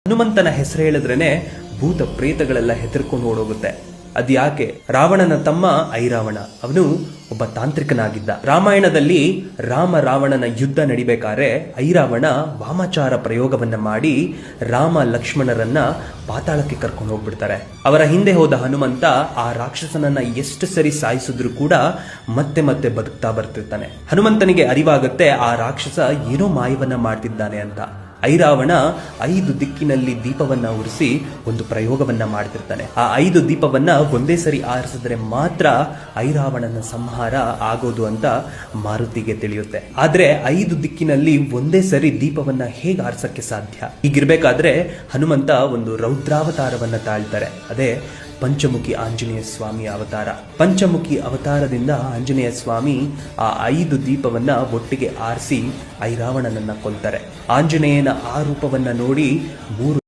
ಹನುಮಂತನ ಹೆಸರು ಹೇಳಿದ್ರೇನೆ ಭೂತ ಪ್ರೇತಗಳೆಲ್ಲ ಹೆದರ್ಕೊಂಡು ಓಡೋಗುತ್ತೆ. ಅದ್ಯಾಕೆ? ರಾವಣನ ತಮ್ಮ ಐರಾವಣ, ಅವನು ಒಬ್ಬ ತಾಂತ್ರಿಕನಾಗಿದ್ದ. ರಾಮಾಯಣದಲ್ಲಿ ರಾಮ ರಾವಣನ ಯುದ್ಧ ನಡಿಬೇಕಾದ್ರೆ ಐರಾವಣ ವಾಮಾಚಾರ ಪ್ರಯೋಗವನ್ನ ಮಾಡಿ ರಾಮ ಲಕ್ಷ್ಮಣರನ್ನ ಪಾತಾಳಕ್ಕೆ ಕರ್ಕೊಂಡು ಹೋಗ್ಬಿಡ್ತಾರೆ. ಅವರ ಹಿಂದೆ ಹೋದ ಹನುಮಂತ ಆ ರಾಕ್ಷಸನನ್ನ ಎಷ್ಟು ಸರಿ ಸಾಯಿಸಿದ್ರು ಕೂಡ ಮತ್ತೆ ಮತ್ತೆ ಬದುಕ್ತಾ ಬರ್ತಿರ್ತಾನೆ. ಹನುಮಂತನಿಗೆ ಅರಿವಾಗುತ್ತೆ ಆ ರಾಕ್ಷಸ ಏನೋ ಮಾಯವನ್ನ ಮಾಡ್ತಿದ್ದಾನೆ ಅಂತ. ಐರಾವಣ 5 ದಿಕ್ಕಿನಲ್ಲಿ ದೀಪವನ್ನ ಉರಿಸಿ ಒಂದು ಪ್ರಯೋಗವನ್ನ ಮಾಡ್ತಿರ್ತಾನೆ. ಆ 5 ದೀಪವನ್ನ ಒಂದೇ ಸರಿ ಆರಿಸಿದ್ರೆ ಮಾತ್ರ ಐರಾವಣನ ಸಂಹಾರ ಆಗೋದು ಅಂತ ಮಾರುತಿಗೆ ತಿಳಿಯುತ್ತೆ. ಆದ್ರೆ 5 ದಿಕ್ಕಿನಲ್ಲಿ ಒಂದೇ ಸರಿ ದೀಪವನ್ನ ಹೇಗೆ ಆರಿಸಕ್ಕೆ ಸಾಧ್ಯ? ಹೀಗಿರ್ಬೇಕಾದ್ರೆ ಹನುಮಂತ ಒಂದು ರೌದ್ರಾವತಾರವನ್ನ ತಾಳ್ತಾರೆ. ಅದೇ ಪಂಚಮುಖಿ ಆಂಜನೇಯ ಸ್ವಾಮಿ ಅವತಾರ. ಪಂಚಮುಖಿ ಅವತಾರದಿಂದ ಆಂಜನೇಯ ಸ್ವಾಮಿ ಆ 5 ದೀಪವನ್ನ ಒಟ್ಟಿಗೆ ಆರಿಸಿ ಐರಾವಣನನ್ನ ಕೊಲ್ತಾರೆ. ಆಂಜನೇಯನ ಆ ರೂಪವನ್ನ ನೋಡಿ 3